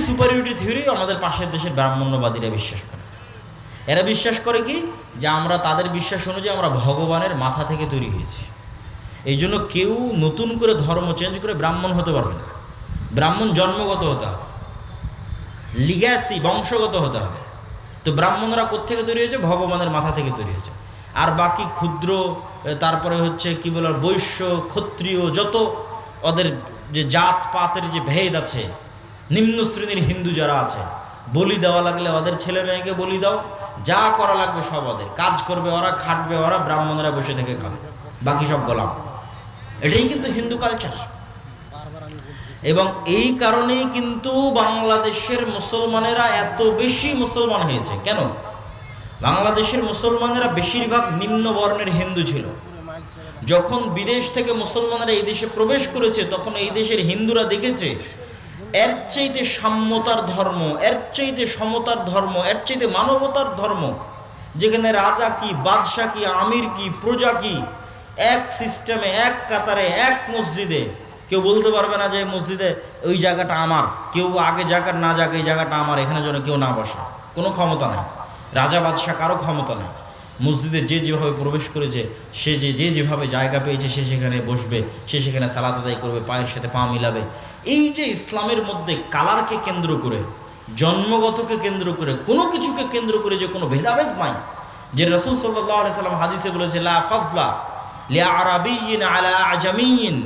Superiority theory আমাদের পাশের দেশের ব্রাহ্মণ্যবাদীরা বিশ্বাস করে। এরা বিশ্বাস করে কি, যে আমরা তাদের বিশ্বাস অনুযায়ী আমরা ভগবানের মাথা থেকে তৈরি হয়েছি। এই জন্য কেউ নতুন করে ধর্ম চেঞ্জ করে ব্রাহ্মণ হতে পারবে না। ব্রাহ্মণ জন্মগত হতে হবে, লিগ্যাসি বংশগত হতে হবে। তো ব্রাহ্মণরা কোত্থেকে তৈরি হয়েছে? ভগবানের মাথা থেকে তৈরি হয়েছে। আর বাকি ক্ষুদ্র, তারপরে হচ্ছে কি বলে বৈশ্য, ক্ষত্রিয়, যত ওদের যে জাত পাতের যে ভেদ আছে, নিম্ন শ্রেণীর হিন্দু যারা আছে, বলি দেওয়া লাগলে ওদের ছেলে মেয়েকে বলি দাও, যা করা লাগবে সব ওদের, কাজ করবে ওরা, খাটবে ওরা, ব্রাহ্মণরা বসে থেকে খাবে, বাকি সব গোলাম। এটাই কিন্তু হিন্দু কালচার। এবং এই কারণেই কিন্তু বাংলাদেশের মুসলমানেরা এত বেশি মুসলমান হয়েছে। কেন? বাংলাদেশের মুসলমানেরা বেশিরভাগ নিম্ন বর্ণের হিন্দু ছিল। যখন বিদেশ থেকে মুসলমানেরা এই দেশে প্রবেশ করেছে, তখন এই দেশের হিন্দুরা দেখেছে এর চাইতে সাম্যতার ধর্ম, এর চাইতে সমতার ধর্ম, এর চাইতে মানবতার ধর্ম, যেখানে রাজা কি, বাদশাহ কি, আমির কি, প্রজা কি, এক সিস্টেমে, এক কাতারে, এক মসজিদে, কেউ বলতে পারবে না যে মসজিদে ওই জায়গাটা আমার, কেউ আগে জায়গার না যাক, এই জায়গাটা আমার, এখানে যেন কেউ না বসে, কোনো ক্ষমতা নেই। রাজা বাদশাহ কারো ক্ষমতা নেই। মসজিদে যে যেভাবে প্রবেশ করেছে, সে যেভাবে জায়গা পেয়েছে, সে সেখানে বসবে, সে সেখানে সালাত আদায় করবে, পায়ের সাথে পা মিলাবে। এই যে ইসলামের মধ্যে কালারকে কেন্দ্র করে, জন্মগতকে কেন্দ্র করে, কোনো কিছুকে কেন্দ্র করে যে কোনো ভেদাভেদ নাই, যে রাসূল সাল্লাল্লাহু আলাইহি সাল্লাম হাদিসে বলেছে, লা ফাজলা লিআরাবিয়্যিন আলা আজামিয়্যিন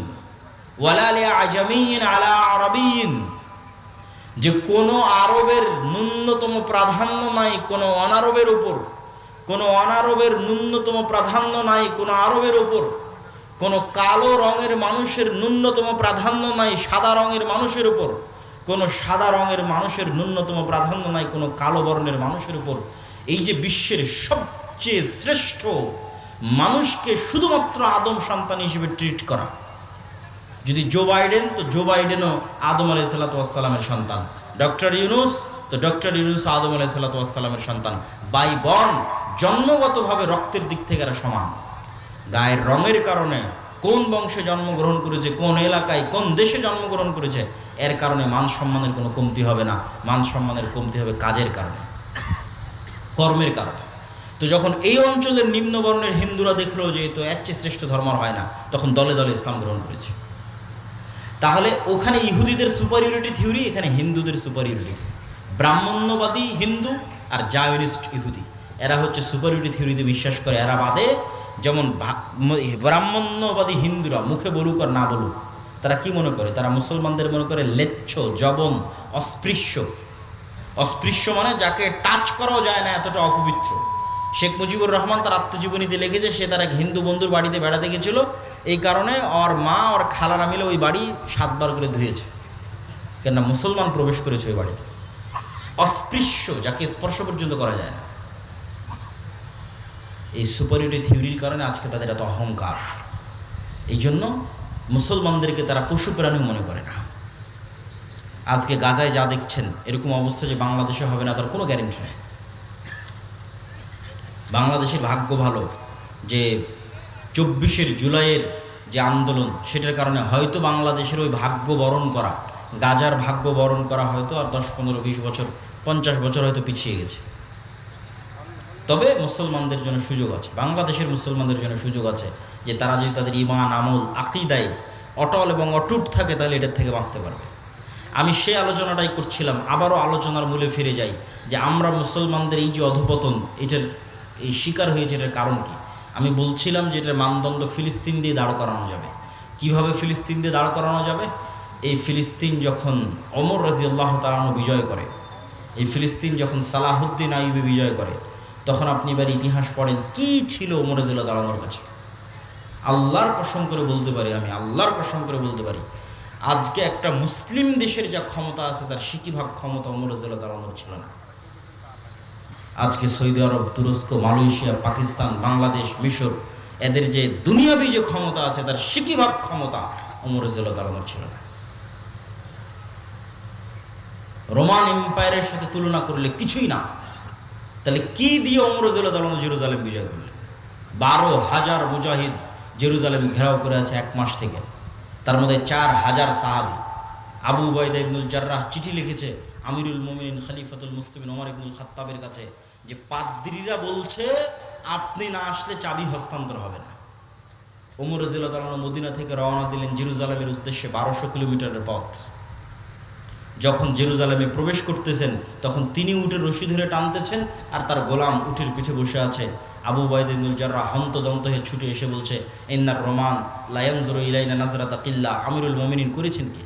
ওয়ালা লিআজামিয়্যিন আলা আরাবিয়্যিন, যে কোনো আরবের ন্যূনতম প্রাধান্য নাই কোনো অনারবের উপর, কোনো অনারবের ন্যূনতম প্রাধান্য নাই কোনো আরবের উপর, কোনো কালো রঙের মানুষের ন্যূনতম প্রাধান্য নাই সাদা রঙের মানুষের উপর, কোনো সাদা রঙের মানুষের ন্যূনতম প্রাধান্য নাই কোনো কালো বর্ণের মানুষের উপর। এই যে বিশ্বের সবচেয়ে শ্রেষ্ঠ মানুষকে শুধুমাত্র আদম সন্তান হিসেবে ট্রিট করা। যদি জো বাইডেন, তো জো বাইডেনও আদম আলাইহিসসালাতু ওয়াসসালামের সন্তান। ডক্টর ইউনুস, তো ডক্টর ইউনুস আদম আলাইহিসসালাতু ওয়াসসালামের সন্তান। বাই বর্ন, জন্মগতভাবে রক্তের দিক থেকে এরা সমান। গায়ের রঙের কারণে, কোন বংশে জন্মগ্রহণ করেছে, কোন এলাকায়, কোন দেশে জন্মগ্রহণ করেছে, এর কারণে মান সম্মানের কোনো কমতি হবে না। মান সম্মানের কমতি হবে কাজের কারণে, কর্মের কারণে। তো যখন এই অঞ্চলের নিম্নবর্ণের হিন্দুরা দেখলো যে তো এর চেয়ে শ্রেষ্ঠ ধর্ম হয় না, তখন দলে দলে ইসলাম গ্রহণ করেছে। তাহলে ওখানে ইহুদিদের সুপারিয়রিটি থিওরি, এখানে হিন্দুদের সুপারিয়রিটি। ব্রাহ্মণ্যবাদী হিন্দু আর জায়নিস্ট ইহুদি, এরা হচ্ছে সুপারিয়রিটি থিওরিতে বিশ্বাস করে। এরা বাদে, যেমন ব্রাহ্মণ্যবাদী হিন্দুরা মুখে বলুক আর না বলুক, তারা কি মনে করে? তারা মুসলমানদের মনে করে লেচ্ছ, জবন, অস্পৃশ্য। অস্পৃশ্য মানে যাকে টাচ করাও যায় না, এতটা অপবিত্র। শেখ মুজিবুর রহমান তার আত্মজীবনীতে লিখেছে, সে তার এক হিন্দু বন্ধুর বাড়িতে বেড়াতে গেছিল, এই কারণে ওর মা ওর খালারা মিলে ওই বাড়ি 7 বার করে ধুয়েছে, কেননা মুসলমান প্রবেশ করেছে ওই বাড়িতে। অস্পৃশ্য, যাকে স্পর্শ পর্যন্ত করা যায় না। এই সুপারিয়রিটি থিওরির কারণে আজকে তাদের এত অহংকার। এই জন্য মুসলমানদেরকে তারা পশু প্রাণী মনে করে না। আজকে গাজায় যা দেখছেন, এরকম অবস্থা যে বাংলাদেশে হবে না তার কোনো গ্যারেন্টি নেই। বাংলাদেশের ভাগ্য ভালো যে 24 জুলাইয়ের যে আন্দোলন, সেটার কারণে হয়তো বাংলাদেশের ওই ভাগ্য বরণ করা, গাজার ভাগ্য বরণ করা হয়তো আর 10, 15, 20 বছর, 50 বছর হয়তো পিছিয়ে গেছে। তবে মুসলমানদের জন্য সুযোগ আছে, বাংলাদেশের মুসলমানদের জন্য সুযোগ আছে, যে তারা যদি তাদের ঈমান, আমল, আকীদায় অটল এবং অটুট থাকে, তাহলে এটার থেকে বাঁচতে পারবে। আমি সেই আলোচনাটাই করছিলাম, আবারও আলোচনার মূলে ফিরে যাই, যে আমরা মুসলমানদের এই যে অধঃপতন, এটার এই শিকার হয়েছে, এটার কারণ কি? আমি বলছিলাম যে এটার মানদণ্ড ফিলিস্তিন দিয়ে দাঁড় করানো যাবে। কিভাবে ফিলিস্তিন দিয়ে দাঁড় করানো যাবে? এই ফিলিস্তিন যখন ওমর রাদিয়াল্লাহু তাআলা আনহু বিজয় করে, এই ফিলিস্তিন যখন সালাহুদ্দিন আইয়ুবী বিজয় করে, তখন আপনি এবার ইতিহাস পড়েন কি ছিল ওমর রাদিয়াল্লাহু তাআলা আনহুর কাছে। আল্লাহর কসম করে বলতে পারি, আমি আল্লাহর কসম করে বলতে পারি, আজকে একটা মুসলিম দেশের যা ক্ষমতা আছে, তার 60% ক্ষমতা ওমর রাদিয়াল্লাহু তাআলা আনহুর ছিল না। আজকে সৌদি আরব, তুরস্ক, মালয়েশিয়া, পাকিস্তান, বাংলাদেশ, মিশর, এদের যে দুনিয়াবি যে ক্ষমতা আছে, তার 60% ক্ষমতা ওমর রাদিয়াল্লাহু তাআলা আনহুর ছিল না। রোমান এম্পায়ারের সাথে তুলনা করলে কিছুই না। তাহলে কি দিয়ে ওমর রাদিয়াল্লাহু তাআলা জেরুজালেম বিজয় করলেন? 12,000 মুজাহিদ জেরুজালেম ঘেরাও করে আছে 1 মাস থেকে, তার মধ্যে 4,000 সাহাবী। আবু উবাইদা ইবনুল জাররাহ চিঠি লিখেছে, আমিরুল মুমিনিন খলিফাতুল মুসলিমিন ওমর ইবনুল খাত্তাবের কাছে যে পাদ্রীরা বলছে আপনি না আসলে চাবি হস্তান্তর হবে না। ওমর রাদিয়াল্লাহু তাআলা মদিনা থেকে রওনা দিলেন জেরুজালেমের উদ্দেশ্যে 1200 কিলোমিটারের পথ। যখন জেরুজালেমে প্রবেশ করতেছেন তখন তিনি উটের রশি ধরে টানতেছেন আর তার গোলাম উটের পিঠে বসে আছে। আবু উবাইদা ইবনুল জাররাহ হন্তদন্ত হয়ে ছুটে এসে বলছে, ইন্নার রোমান লা ইয়ানজুরু ইলাইনা নাজরাতা কিল্লা, আমিরুল মুমিনিন করেছেন কি?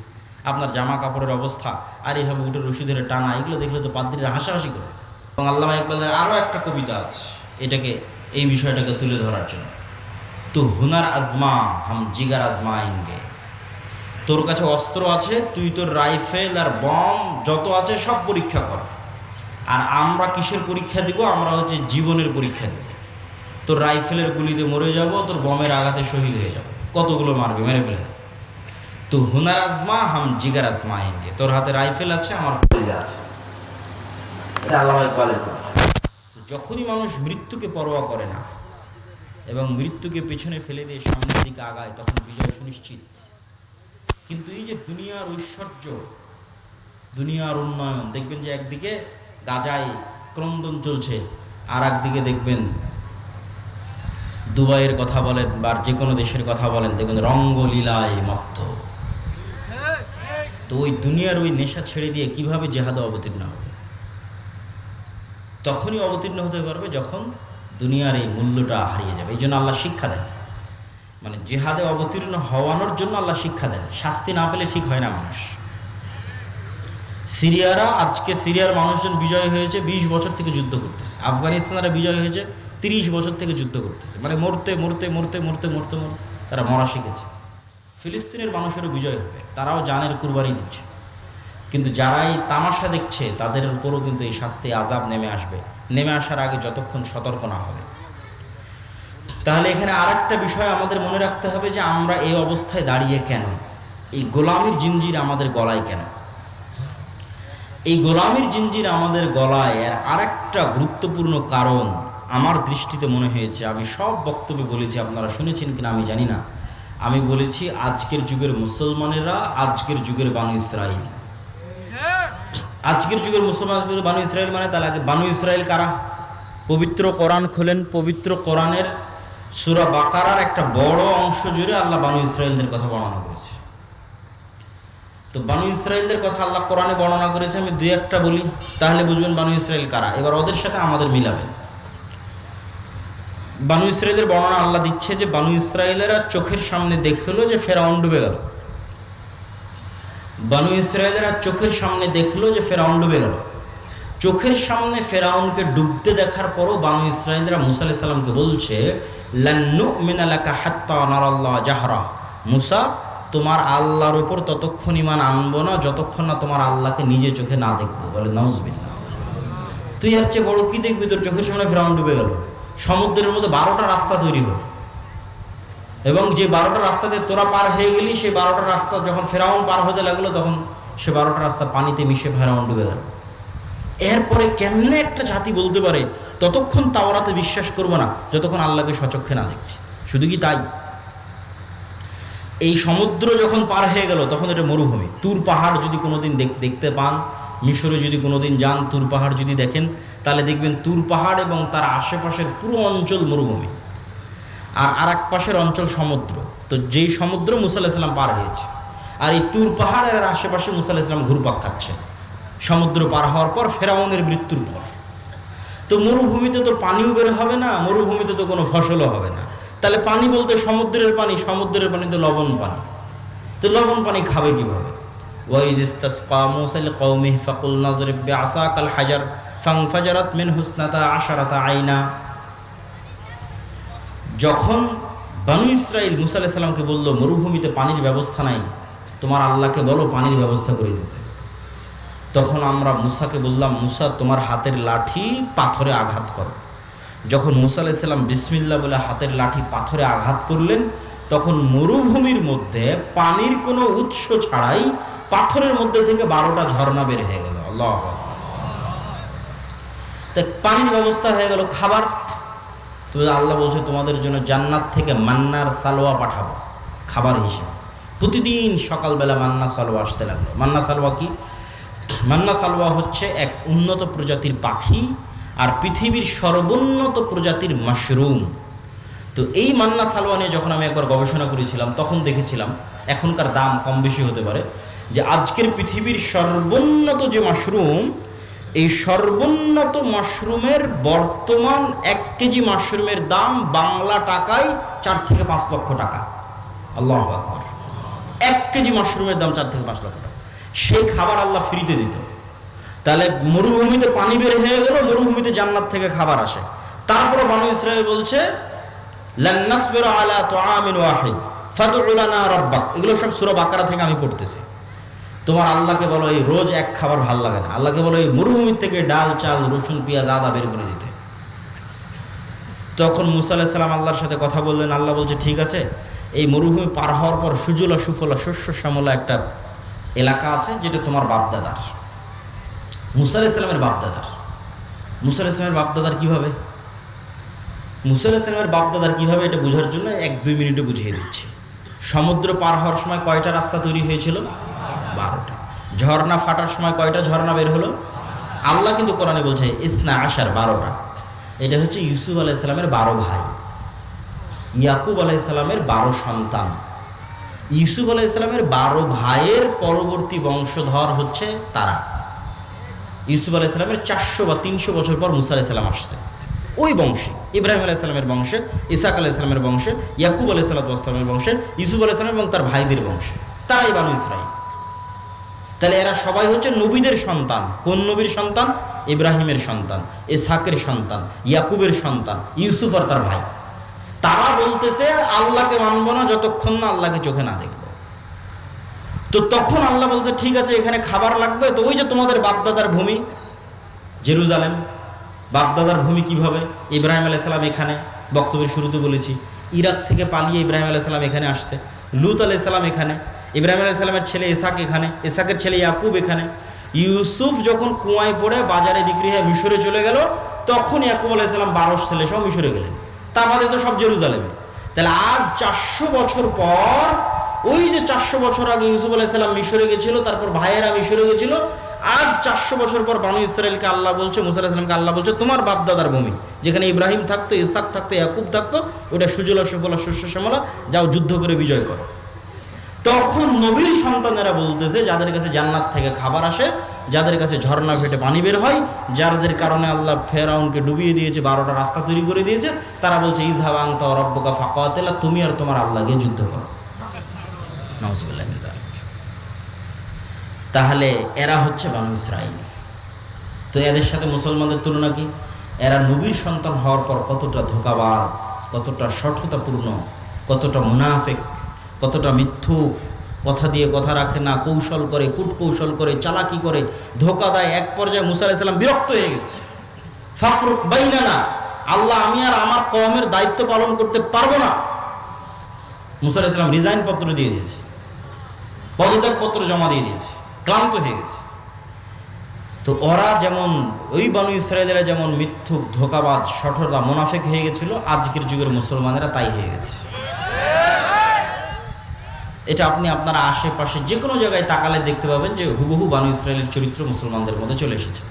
আপনার জামা কাপড়ের অবস্থা আর এইভাবে উটের রশি ধরে টানা, এগুলো দেখলে তো পাদ্রীরা হাসাহাসি করে। এবং আল্লামা ইকবালের আরও একটা কবিতা আছে এটাকে, এই বিষয়টাকে তুলে ধরার জন্য। তো হুনার আজমা হাম জিগার আজমায়েঙ্গে, তোর কাছে অস্ত্র আছে, তুই তোর রাইফেল আর বম যত আছে সব পরীক্ষা কর, আর আমরা কিসের পরীক্ষা দিব? আমরা হচ্ছে জীবনের পরীক্ষা দিব। তোর রাইফেলের গুলিতে মরে যাব, তোর বমের আঘাতে শহীদ হয়ে যাব, কতগুলো মারবে মেরে ফেলে। তো হুনার আজমা হাম জিগার আজমায়েঙ্গে, তোর হাতে রাইফেল আছে, আমার কলিজা আছে। এটা আল্লামা ইকবালের কথা। যখনই মানুষ মৃত্যুকে পরোয়া করে না এবং মৃত্যুকে পেছনে ফেলে দিয়ে সামনের দিকে আগায়, তখন বিজয় সুনিশ্চিত। কিন্তু এই যে দুনিয়ার ঐশ্বর্য, দুনিয়ার উন্নয়ন, দেখবেন যে একদিকে গাজায় ক্রন্দন চলছে, আর একদিকে দেখবেন দুবাইয়ের কথা বলেন বা যে কোনো দেশের কথা বলেন, দেখবেন রঙ্গলীলায় মত্ত। তো ওই দুনিয়ার ওই নেশা ছেড়ে দিয়ে কিভাবে জেহাদে অবতীর্ণ হবে? তখনই অবতীর্ণ হতে পারবে যখন দুনিয়ার এই মূল্যটা হারিয়ে যাবে। এই জন্য আল্লাহ শিক্ষা দেন, মানে জেহাদে অবতীর্ণ হওয়ানোর জন্য আল্লাহ শিক্ষা দেন। শাস্তি না পেলে ঠিক হয় না মানুষ। সিরিয়ারা, আজকে সিরিয়ার মানুষজন বিজয় হয়েছে 20 বছর থেকে যুদ্ধ করতেছে। আফগানিস্তানেরা বিজয় হয়েছে 30 বছর থেকে যুদ্ধ করতেছে, মানে মরতে মরতে মরতে মরতে মরতে মরতে তারা মরা শিখেছে। ফিলিস্তিনের মানুষেরও বিজয় হবে, তারাও জানের কুরবানি দিচ্ছে। কিন্তু যারা এই তামাশা দেখছে তাদের উপরও কিন্তু এই শাস্তি আযাব নেমে আসবে, নেমে আসার আগে যতক্ষণ সতর্ক না হবে। তাহলে এখানে আরেকটা বিষয় আমাদের মনে রাখতে হবে যে আমরা এই অবস্থায় দাঁড়িয়ে কেন? এই গোলামির জিঞ্জির আমাদের গলায় কেন? এই গোলামির জিঞ্জির আমাদের গলায় এর আরেকটা গুরুত্বপূর্ণ কারণ আমার দৃষ্টিতে মনে হয়েছে, আমি সব বক্তব্যে বলেছি, আপনারা শুনেছেন কিনা আমি জানি না, আমি বলেছি আজকের যুগের মুসলমানেরা আজকের যুগের বানু ইসরাইল। আজকের যুগের মুসলমান বানু ইসরাইল মানে তাহলে আগে বানু ইসরাইল কারা? পবিত্র কোরআন খোলেন, পবিত্র কোরআনের সূরা বাকারার একটা বড় অংশ জুড়ে আল্লাহ বানু ইসরাইলদের কথা বর্ণনা করেছে। তো বানু ইসরাইলদের কথা আল্লাহ কোরআনে বর্ণনা করেছে, আমি দুই একটা বলি তাহলে বুঝবেন বানু ইসরাইল কারা। এবার ওদের সাথে আমাদের মিলাবেন। বানু ইসরাইলের বর্ণনা আল্লাহ দিচ্ছে যে বানু ইসরাইলেরা চোখের সামনে দেখলো যে ফেরাউন ডুবে গেল। বানু ইসরাইলেরা চোখের সামনে দেখলো যে ফেরাউন ডুবে গেল। চোখের সামনে ফেরাউনকে ডুবতে দেখার পরও বানু ইসরাইলরা মুসা আলাইহিস সালামকে বলছে, লান নুমিনা লাকা হাত্তা নারাল্লাহ জাহরা, মুসা তোমার আল্লাহর উপর ততক্ষণ ঈমান আনবো না যতক্ষণ না তোমার আল্লাহকে নিজে চোখে না দেখবো। বলে নাউজুবিল্লাহ, তুই আর চেয়ে বড় কি দেখবি? তোর চোখের সামনে ফেরাউন ডুবে গেল, সমুদ্রের মধ্যে 12টা রাস্তা তৈরি হলো, এবং যে 12টা রাস্তাতে তোরা পার হয়ে গেলি, সেই 12টা রাস্তা যখন ফেরাউন পার হতে লাগলো তখন সে 12টা রাস্তা পানিতে মিশে ফেরাউন ডুবে গেল। এরপরে কেমনে একটা জাতি বলতে পারে ততক্ষণ তাওরাতে বিশ্বাস করবো না যতক্ষণ আল্লাহকে সচক্ষে না দেখছি? শুধু কি তাই, এই সমুদ্র যখন পার হয়ে গেল তখন এটা মরুভূমি। তুর পাহাড় যদি কোনোদিন দেখতে পান, মিশরে যদি কোনোদিন যান, তুর পাহাড় যদি দেখেন, তাহলে দেখবেন তুর পাহাড় এবং তার আশেপাশের পুরো অঞ্চল মরুভূমি, আর এক পাশের অঞ্চল সমুদ্র। তো যেই সমুদ্র মুসা আলাইহিস সালাম পার হয়েছে, আর এই তুর পাহাড়ের আশেপাশে মুসা আলাইহিস সালাম ঘুরপাক খাচ্ছে সমুদ্র পার হওয়ার পর, ফেরাউনের মৃত্যুর পর। তো মরুভূমিতে তো পানিও বের হবে না, মরুভূমিতে তো কোনো ফসলও হবে না। তাহলে পানি বলতে সমুদ্রের পানি, সমুদ্রের পানি তো লবণ পানি, তো লবণ পানি খাবে কিভাবে? ওয়াইজ ইসতাসকা মূসা লিকওমিহি ফাকুলনা যরিব বিআসাকাল হাজার ফানফাজারাত মিনহু ইসনাতা আশারাতা আইনা। যখন বানু ইসরাইল মুসা আলাইহিস সালামকে বলল মরুভূমিতে পানির ব্যবস্থা নাই, তোমার আল্লাহকে বলো পানির ব্যবস্থা করে দিতে, তখন আমরা মুসাকে বললাম, মুসা তোমার হাতের লাঠি পাথরে আঘাত করো। যখন মুসা আলাইহিস সালাম বিসমিল্লাহ বলে হাতের লাঠি পাথরে আঘাত করলেন, তখন মরুভূমির মধ্যে পানির কোনো উৎস ছাড়াই পাথরের মধ্যে থেকে 12টা ঝর্ণা বের হয়ে গেল। আল্লাহু আকবার। তাই পানির ব্যবস্থা হয়ে গেল। খাবার, তো আল্লাহ বলছে তোমাদের জন্য জান্নাত থেকে মান্নার সালোয়া পাঠাবো খাবার হিসেবে। প্রতিদিন সকালবেলা মান্না সালোয়া আসতে লাগলো। মান্না সালোয়া কি? মান্না সালওয়া হচ্ছে এক উন্নত প্রজাতির পাখি আর পৃথিবীর সর্বোন্নত প্রজাতির মাশরুম। তো এই মান্না সালওয়া নিয়ে যখন আমি একবার গবেষণা করেছিলাম তখন দেখেছিলাম, এখনকার দাম কম বেশি হতে পারে, যে আজকের পৃথিবীর সর্বোন্নত যে মাশরুম, এই সর্বোন্নত মাশরুমের বর্তমান 1 কেজি মাশরুমের দাম বাংলা টাকায় 4 থেকে 5 লক্ষ টাকা। আল্লাহু আকবার। 1 কেজি মাশরুমের দাম 4 থেকে 5 লক্ষ টাকা। সেই খাবার আল্লাহ ফ্রিতে দিত। তাহলে মরুভূমিতে পানি বের হয়ে গেল, মরুভূমিতে জান্নাত থেকে খাবার আসে। তারপরে বনু ইসরাঈল বলছে লান নাসবিরা আলা তুআমিন ওয়াহিদ ফাদউ লানা রাব্বাক। এগুলো সব সূরা বাকারা থেকে আমি পড়তেছি। তোমার আল্লাহকে বলো এই রোজ এক খাবার ভাল লাগে না, আল্লাহকে বলো এই মরুভূমির থেকে ডাল চাল রসুন পেঁয়াজ আদা বের করে দিতে। তখন মুসা আলাইহিস সালাম আল্লাহর সাথে কথা বললেন। আল্লাহ বলছে ঠিক আছে, এই মরুভূমি পার হওয়ার পর সুজলা সুফলা শস্য শ্যামলা একটা এলাকা আছে যেটা তোমার বাপদাদার, মুসা আলাইহিস সালামের বাপদাদার। মুসা আলাইহিস সালামের বাপদাদার কীভাবে? মুসা আলাইহিস সালামের বাপদাদার কীভাবে এটা বোঝার জন্য 1-2 মিনিটে বুঝিয়ে দিচ্ছি। সমুদ্র পার হওয়ার সময় কয়টা রাস্তা তৈরি হয়েছিল? 12টা। ঝর্ণা ফাটার সময় কয়টা ঝর্ণা বের হলো? আল্লাহ কিন্তু কোরআনে বলছে ইসনা আশার, 12টা। এটা হচ্ছে ইউসুফ আলাইহিস সালামের 12 ভাই, ইয়াকুব আলাইহিস সালামের 12 সন্তান। ইউসুফ আলাইহিস সালামের 12 ভাইয়ের পরবর্তী বংশধর হচ্ছে তারা। ইউসুফ আলাইহিস সালামের 400 বা 300 বছর পর মুসা আলাইহিস সালাম আসছে। ওই বংশে ইব্রাহিম আলাইহিস সালামের বংশে, ইসাক আলাইহিস সালামের বংশে, ইয়াকুব আলাইহিস সালামের বংশে, ইউসুফ আলাইহিস সালাম এবং তার ভাইদের বংশে, তারাই বনু ইসরাঈল। তাহলে এরা সবাই হচ্ছে নবীদের সন্তান। কোন নবীর সন্তান? ইব্রাহিমের সন্তান, ইসহাকের সন্তান, ইয়াকুবের সন্তান, ইউসুফ আর তার ভাই। তারা বলতেছে আল্লাহকে মানবো না যতক্ষণ না আল্লাহকে চোখে না দেখব। তো তখন আল্লাহ বলছে ঠিক আছে, এখানে খাবার লাগবে। তো ওই যে তোমাদের বাপদাদার ভূমি জেরুজালেম, বাপদাদার ভূমি কিভাবে? ইব্রাহিম আলাইহিস সালাম এখানে, বক্তব্যের শুরুতে বলেছি, ইরাক থেকে পালিয়ে ইব্রাহিম আলাইহিস সালাম এখানে আসছে। লূত আলাইহিস সালাম এখানে, ইব্রাহিম আলাইহিস সালামের ছেলে ইসহাক এখানে, ইসহাকের ছেলে ইয়াকুব এখানে। ইউসুফ যখন কুয়ায় পড়ে বাজারে বিক্রি হয়ে মিশরে চলে গেল, তখন ইয়াকুব আলাইহিস সালাম 12 ছেলে সব মিশরে গেলেন। তার মধ্যে তো সব জেরুজালেমে। তাহলে আজ 400 বছর পর, ওই যে 400 বছর আগে ইউসুফ আলাইহিস সালাম মিশরে গেছিল, তারপর ভাইয়েরা মিশরে গেছিল, আজ 400 বছর পর বনু ইসরাঈলকে আল্লাহ বলছে, মুসা আলাইহিস সালামকে আল্লাহ বলছে তোমার বাপদাদার ভূমি, যেখানে ইব্রাহিম থাকতো, ইসহাক থাকতো, ইয়াকুব থাকতো, ওটা সুজলা সুফলা শস্য শ্যামলা, যাও যুদ্ধ করে বিজয় করো। তখন নবীর সন্তানেরা বলতেছে যাদের কাছে জান্নাত থেকে খাবার আসে, যাদের কাছে ঝর্ণা ফেটে পানি বের হয়, যাদের কারণে আল্লাহ ফেরাউনকে ডুবিয়ে দিয়েছে, 12টা রাস্তা তৈরি করে দিয়েছে, তারা বলছে ইযহাব আনতা ওয়া রাব্বুকা ফাকাতিলা, তুমি আর তোমার আল্লাহ গিয়ে যুদ্ধ করো। নাউযুবিল্লাহ মিন যালিক। তাহলে এরা হচ্ছে বনু ইসরাঈল। তো এদের সাথে মুসলমানদের তুলনা কি? এরা নবীর সন্তান হওয়ার পর কতটা ধোঁকাবাজ, কতটা শঠতাপূর্ণ, কতটা মুনাফিক, কতটা মিথ্যুক, কথা দিয়ে কথা রাখে না, কৌশল করে, কূটকৌশল করে, চালাকি করে, ধোঁকা দেয়। এক পর্যায়ে মুসা আলাইহিস সালাম বিরক্ত হয়ে গেছে। ফাফরুক বাইনানা, আল্লাহ আমি আর আমার কওমের দায়িত্ব পালন করতে পারবো না। মুসা আলাইহিস সালাম রিজাইন পত্র দিয়ে দিয়েছে, পদত্যাগ পত্র জমা দিয়ে দিয়েছে, ক্লান্ত হয়ে গেছে। তো ওরা যেমন, ওই বনু ইসরাঈলেরা যেমন মিথ্যুক, ধোঁকাবাজ, শঠতা, মুনাফিক হয়ে গেছিল, আজকের যুগের মুসলমানেরা তাই হয়ে গেছে। এটা আপনি আপনার আশেপাশে যে কোনো জায়গায় তাকালে দেখতে পাবেন যে হুবহু বনু ইসরাঈলের চরিত্র মুসলমানদের মধ্যে চলে এসেছে।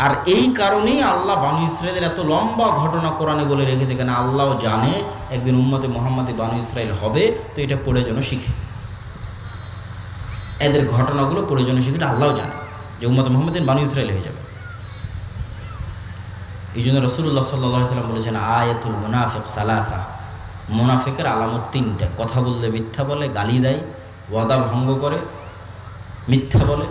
আর এই কারণেই আল্লাহ বনু ইসরাঈলের এত লম্বা ঘটনা কোরআনে বলে রেখেছে, কেন আল্লাহও জানে একদিন উম্মতে মুহাম্মাদি বনু ইসরাঈল হবে। তো এটা পড়ে যেন শিখে, এদের ঘটনাগুলো পড়ে যেন শিখে, এটা আল্লাহও জানে যে উম্মতে মুহাম্মাদি বনু ইসরাঈল হয়ে যাবে। এই জন্য রাসূলুল্লাহ সাল্লাল্লাহু আলাইহি ওয়াসাল্লাম বলেছেন আয়াতুল মুনাফিক সালাসা, মুনাফিকের আলামত 3টা। কথা বললে মিথ্যা বলে, গালি দেয়, ওয়াদা ভঙ্গ করে, মিথ্যা বলে,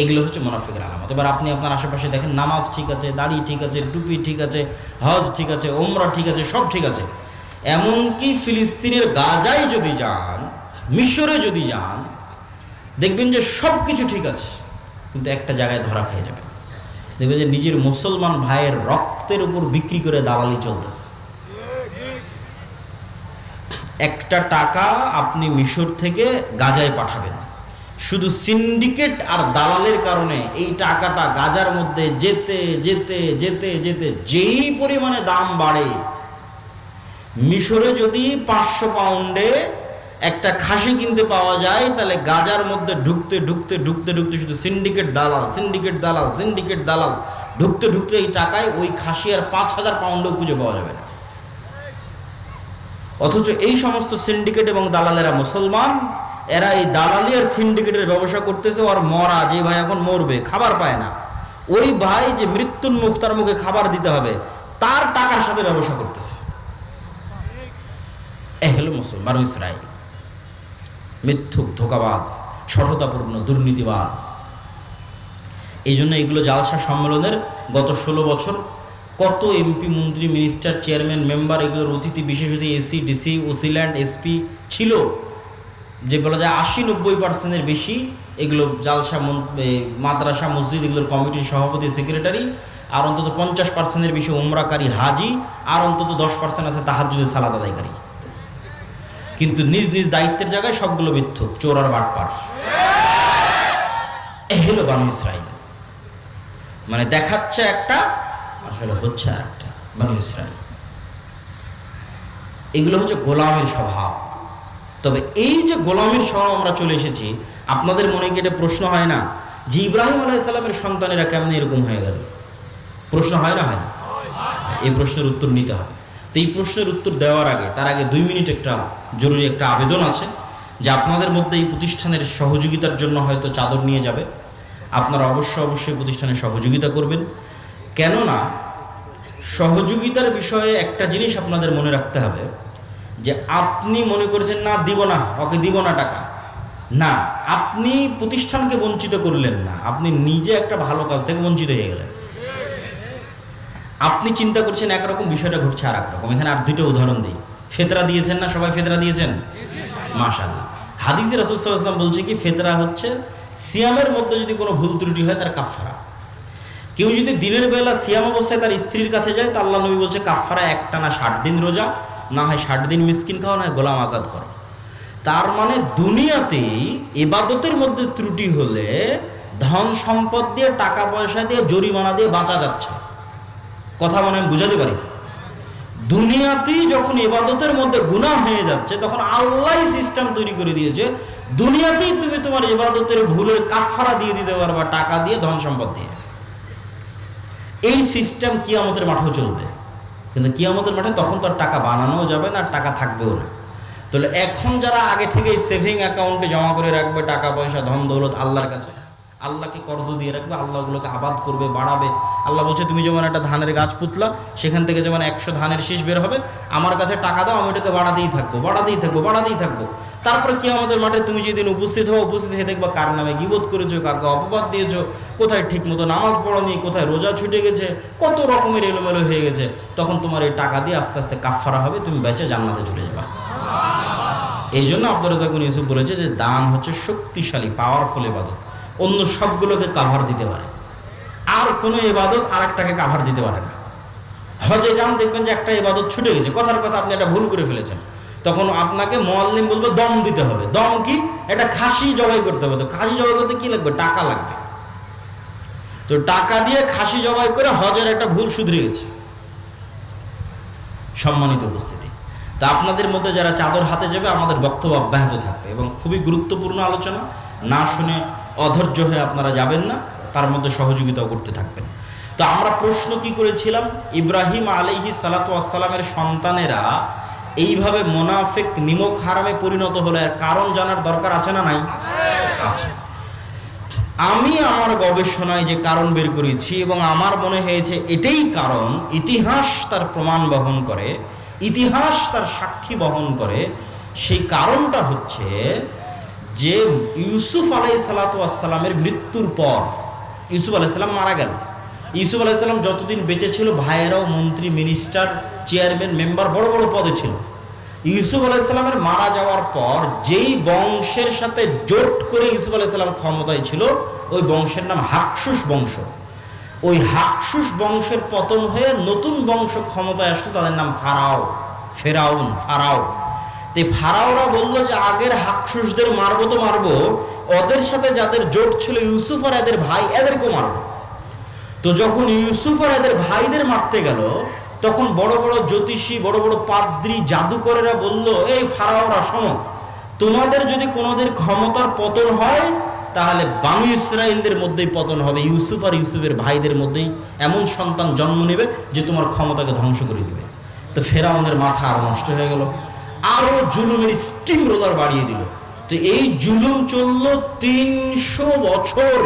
এগুলো হচ্ছে মুনাফিকের আলামত। এবার আপনি আপনার আশেপাশে দেখেন, নামাজ ঠিক আছে, দাড়ি ঠিক আছে, টুপি ঠিক আছে, হজ ঠিক আছে, ওমরা ঠিক আছে, সব ঠিক আছে। এমনকি ফিলিস্তিনের গাজায় যদি যান, মিশরে যদি যান, দেখবেন যে সব কিছু ঠিক আছে, কিন্তু একটা জায়গায় ধরা খেয়ে যাবে। দেখবেন যে নিজের মুসলমান ভাইয়ের রক্তের উপর বিক্রি করে দালালি চলতেছে। একটা টাকা আপনি মিশর থেকে গাজায় পাঠাবেন, শুধু সিন্ডিকেট আর দালালের কারণে এই টাকাটা গাজার মধ্যে যেতে যেতে যেতে যেতে যেই পরিমাণে দাম বাড়ে, মিশরে যদি 500 পাউন্ডে একটা খাসি কিনতে পাওয়া যায়, তাহলে গাজার মধ্যে ঢুকতে ঢুকতে ঢুকতে ঢুকতে শুধু সিন্ডিকেট দালাল, সিন্ডিকেট দালাল, সিন্ডিকেট দালাল, ঢুকতে ঢুকতে এই টাকায় ওই খাসি আর 5,000 পাউন্ডও খুঁজে পাওয়া যাবে না। অথচ এই সমস্ত সিন্ডিকেট এবং দালালেরা মুসলমান, এরা এই দালালি আর সিন্ডিকেটের ব্যবসা করতেছে। আর মরা যে ভাই এখন মরবে, খাবার পায় না, ওই ভাই যে মৃত্যুর মুখ, তার মুখে খাবার দিতে হবে, তার টাকার সাথে ব্যবসা করতেছে। এ হলো মুসলমান ইসরায়েল, মিথ্যুক, ধোঁকাবাজ, সততাপূর্ণ, দুর্নীতিবাজ। এই জন্য এগুলো জালসা সম্মেলনের গত 16 বছর কত এমপি, মন্ত্রী, মিনিস্টার, চেয়ারম্যান, মেম্বার, এগুলোর অতিথি বিশেষ অতিথি, এসি, ডিসি, ওসিল্যান্ড, এসপি ছিল, যে বলা যায় 80-90% বেশি এগুলো জালসা, মাদ্রাসা, মসজিদ, এগুলোর কমিটির সভাপতি, সেক্রেটারি, আর অন্তত 50% বেশি উমরাকারী হাজি, আর অন্তত 10% আছে তাহাজ্জুদের সালাত আদায়কারী। কিন্তু নিজ নিজ দায়িত্বের জায়গায় সবগুলো মিথ্যুক, চোর আর বাটপার। এই হলো বানু ইসরাইল, মানে দেখাচ্ছে একটা, আসলে হচ্ছে আর একটা। বানু ইসরাইল এগুলো হচ্ছে গোলামের স্বভাব। তবে এই যে গোলামের স্বভাব আমরা চলে এসেছি, আপনাদের মনে কি এটা প্রশ্ন হয় না যে ইব্রাহিম আলাইহিস সালামের সন্তানেরা কেমন এরকম হয়ে গেল? প্রশ্ন হয় না? হয় না? এই প্রশ্নের উত্তর নিতে হয়। তো এই প্রশ্নের উত্তর দেওয়ার আগে, তার আগে 2 মিনিট একটা জরুরি একটা আবেদন আছে, যে আপনাদের মধ্যে এই প্রতিষ্ঠানের সহযোগিতার জন্য হয়তো চাদর নিয়ে যাবে, আপনারা অবশ্যই প্রতিষ্ঠানের সহযোগিতা করবেন। কেননা সহযোগিতার বিষয়ে একটা জিনিস আপনাদের মনে রাখতে হবে, যে আপনি মনে করেছেন না দিব না, ওকে দিব না টাকা, না, আপনি প্রতিষ্ঠানকে বঞ্চিত করলেন না, আপনি নিজে একটা ভালো কাজ থেকে বঞ্চিত হয়ে গেলেন। আপনি চিন্তা করছেন একরকম, বিষয়টা ঘটছে আর একরকম। এখানে আর 2টা উদাহরণ দিই। ফেতরা দিয়েছেন না সবাই? ফেতরা দিয়েছেন? মাশাআল্লাহ। হাদিসে রাসূল সাল্লাল্লাহু আলাইহি ওয়াসাল্লাম বলছে কি, ফেতরা হচ্ছে সিয়ামের মধ্যে যদি কোনো ভুল ত্রুটি হয় তার কাফারা। কেউ যদি দিনের বেলা সিয়াম অবস্থায় তার স্ত্রীর কাছে যায়, তা আল্লাহ নবী বলছে কাফারা একটানা 60 দিন রোজা, না হয় 60 দিন মিসকিন খাওয়া, না হয় গোলাম আজাদ করো। তার মানে দুনিয়াতেই ইবাদতের মধ্যে ত্রুটি হলে ধন সম্পদ দিয়ে, টাকা পয়সা দিয়ে, জরিমানা দিয়ে বাঁচা যাচ্ছে। কথা মনে আমি বুঝাতে পারি? দুনিয়াতেই যখন ইবাদতের মধ্যে গুনাহ হয়ে যাচ্ছে, তখন আল্লাহ সিস্টেম তৈরি করে দিয়েছে, দুনিয়াতেই তুমি তোমার ইবাদতের ভুলের কাফারা দিয়ে দিতে পারবা, টাকা দিয়ে, ধন সম্পদ দিয়ে। এই সিস্টেম কিয়ামতের মাঠেও চলবে। কিন্তু কিয়ামতের মাঠে তখন তো আর টাকা বানানোও যাবে না, আর টাকা থাকবেও না। তাহলে এখন যারা আগে থেকে সেভিং অ্যাকাউন্টে জমা করে রাখবে টাকা পয়সা, ধন দৌলত আল্লাহর কাছে, আল্লাহকে কর্জ দিয়ে রাখবে, আল্লাহ ওগুলোকে আবাদ করবে, বাড়াবে। আল্লাহ বলছে তুমি যেমন একটা ধানের গাছ পুতলা, সেখান থেকে যেমন 100 ধানের শীষ বের হবে, আমার কাছে টাকা দাও, আমি ওটাকে বাড়াতেই থাকবো, বাড়াতেই থাকবো, বাড়াতেই থাকবো। তারপরে কিয়ামতের মাঠে তুমি যেদিন উপস্থিত হও, উপস্থিত হয়ে দেখবা কার নামে গীবত করেছো, কাকে অপবাদ দিয়েছো, কোথায় ঠিক মতো নামাজ পড়নি, কোথায় রোজা ছুটে গেছে, কত রকমের এলোমেলো হয়ে গেছে। তখন তোমার এই টাকা দিয়ে আস্তে আস্তে কাফারা হবে, তুমি বেঁচে জান্নাতে চলে যাবা। এই জন্য আব্দুর রাজ্জাক বিন ইউসুফ বলেছে যে দান হচ্ছে শক্তিশালী, পাওয়ারফুল ইবাদত, অন্য সবগুলোকে কাভার দিতে পারে। আর কোনো ইবাদত আর একটাকে কাভার দিতে পারে না। হজে যান, দেখবেন যে একটা ইবাদত ছুটে গেছে, কথার কথা আপনি একটা ভুল করে ফেলেছেন, তখন আপনাকে মুআল্লিম বলবে দম দিতে হবে। দম কি? একটা খাসি জবাই করতে হবে। তো খাসি জবাই করতে কি লাগবে? টাকা লাগবে। তো টাকা দিয়ে খাসি জবাই করে হজের একটা ভুল শুধরে গেছে। সম্মানিত উপস্থিতি, তা আপনাদের মধ্যে যারা চাদর হাতে যাবে, আমাদের বক্তব্য অব্যাহত থাকবে এবং খুবই গুরুত্বপূর্ণ আলোচনা, না শুনে অধৈর্য হয়ে আপনারা যাবেন না, তার মধ্যে সহযোগিতাও করতে থাকবেন। তো আমরা প্রশ্ন কি করেছিলাম, ইব্রাহিম আলাইহিস সালাতু ওয়াস সালামের সন্তানেরা এইভাবে মুনাফিক, নিমক হারামে পরিণত হলো, এর কারণ জানার দরকার আছে না নাই? আছে। আমি আমার গবেষণায় যে কারণ বের করেছি, এবং আমার মনে হয়েছে এটাই কারণ, ইতিহাস তার প্রমাণ বহন করে, ইতিহাস তার সাক্ষী বহন করে। সেই কারণটা হচ্ছে যে ইউসুফ আলাইহিসসালাতু ওয়াস সালামের মৃত্যুর পর, ইউসুফ আলাইহিস সালাম মারা গেল। ইউসুফ আলাইহিস সালাম যতদিন বেঁচে ছিল, ভাইয়েরাও মন্ত্রী, মিনিস্টার, চেয়ারম্যান, মেম্বার, বড় বড় পদে ছিল। ইউসুফ আলাইহিস সালামের মারা যাওয়ার পর যেই বংশের সাথে জোট করে ইউসুফ আলাইহিস সালাম ক্ষমতায় ছিল, ওই বংশের নাম হাকসুস বংশ। ওই হাকসুস বংশের পতন হয়ে নতুন বংশ ক্ষমতায় আসলো, তাদের নাম ফেরাউন, ফারাও। এই ফারাওরা বললো যে আগের হাকসুসদের মারবো তো মারবো, ওদের সাথে যাদের জোট ছিল ইউসুফ আর এদের ভাই, এদেরকেও মারবো। তো যখন ইউসুফ আর এদের ভাইদের মারতে গেল, তখন বড় বড় জ্যোতিষী, বড় বড় পাদ্রী, জাদুকরেরা বলল, এই ফারাওরা শোনো, তোমাদের যদি কোনোদের ক্ষমতার পতন হয় তাহলে বানু ইসরাইলদের মধ্যেই পতন হবে, ইউসুফ আর ইউসুফের ভাইদের মধ্যেই এমন সন্তান জন্ম নেবে যে তোমার ক্ষমতাকে ধ্বংস করে দিবে। তো ফেরাউনের মাথা আরো নষ্ট হয়ে গেল, আরো জুলুমের স্টিম রোলার বাড়িয়ে দিল। তো এই জুলুম চলল 300 বছর।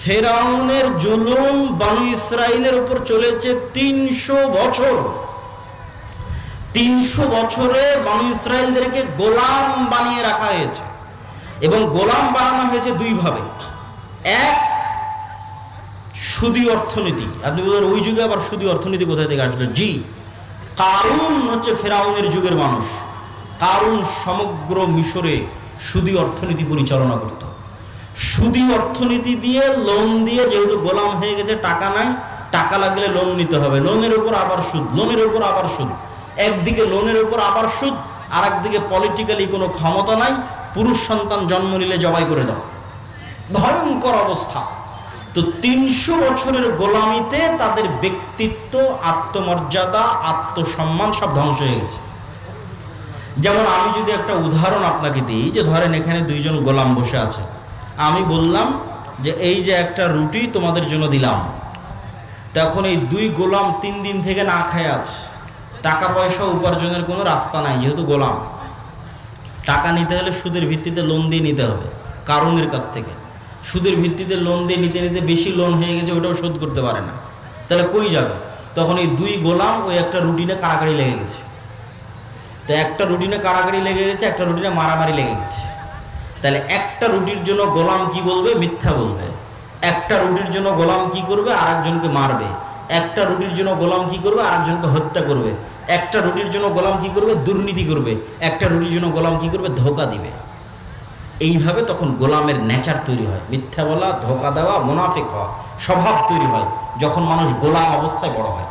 ফেরাউনের জুলুম বানু ইসরাইলের উপর চলেছে 300 বছর। 300 বছরে বানু ইসরাইলদেরকে গোলাম বানিয়ে রাখা হয়েছে, এবং গোলাম বানানো হয়েছে দুই ভাবে। এক, সুদী অর্থনীতি। আপনি বলেন ওই যুগে আবার সুদী অর্থনীতি কোথায় থেকে আসলো? জি, কারুন হচ্ছে ফেরাউনের যুগের মানুষ। কারুন সমগ্র মিশরে সুদী অর্থনীতি পরিচালনা করত। সুদী অর্থনীতি দিয়ে, লোন দিয়ে, যেহেতু গোলাম হয়ে গেছে, টাকা নাই, টাকা লাগলে লোন নিতে হবে, লোনের উপর আবার সুদ, লোনের উপর আবার সুদ। একদিকে লোনের উপর আবার সুদ, আর একদিকে পলিটিক্যালি কোনো ক্ষমতা নাই, পুরুষ সন্তান জন্ম নিলে জবাই করে দাও, ভয়ঙ্কর অবস্থা। তো 300 বছরের গোলামিতে তাদের ব্যক্তিত্ব, আত্মমর্যাদা, আত্মসম্মান সব ধ্বংস হয়ে গেছে। যেমন আমি যদি একটা উদাহরণ আপনাকে দিই, যে ধরেন এখানে দুইজন গোলাম বসে আছে, আমি বললাম যে এই যে একটা রুটি তোমাদের জন্য দিলাম, তখন এই দুই গোলাম 3 দিন থেকে না খেয়ে আছে, টাকা পয়সা উপার্জনের কোনো রাস্তা নাই, যেহেতু গোলাম। টাকা নিতে হলে সুদের ভিত্তিতে লোন দিয়ে নিতে হবে কারুনের কাছ থেকে। সুদের ভিত্তিতে লোন দিয়ে নিতে নিতে বেশি লোন হয়ে গেছে, ওটাও শোধ করতে পারে না, তাহলে কই যাবে? তখন এই দুই গোলাম ওই একটা রুটিনে কাড়াকাড়ি লেগে গেছে। তো একটা রুটিনে কাড়াকাড়ি লেগে গেছে, একটা রুটিনে মারামারি লেগে গেছে। তাহলে একটা রুটির জন্য গোলাম কি বলবে? মিথ্যা বলবে। একটা রুটির জন্য গোলাম কি করবে? আরেকজনকে মারবে। একটা রুটির জন্য গোলাম কি করবে? আরেকজনকে হত্যা করবে। একটা রুটির জন্য গোলাম কি করবে? দুর্নীতি করবে। একটা রুটির জন্য গোলাম কি করবে? ধোঁকা দিবে। এইভাবে তখন গোলামের নেচার তৈরি হয়, মিথ্যা বলা, ধোঁকা দেওয়া, মুনাফিক হওয়া স্বভাব তৈরি হয় যখন মানুষ গোলাম অবস্থায় বড় হয়।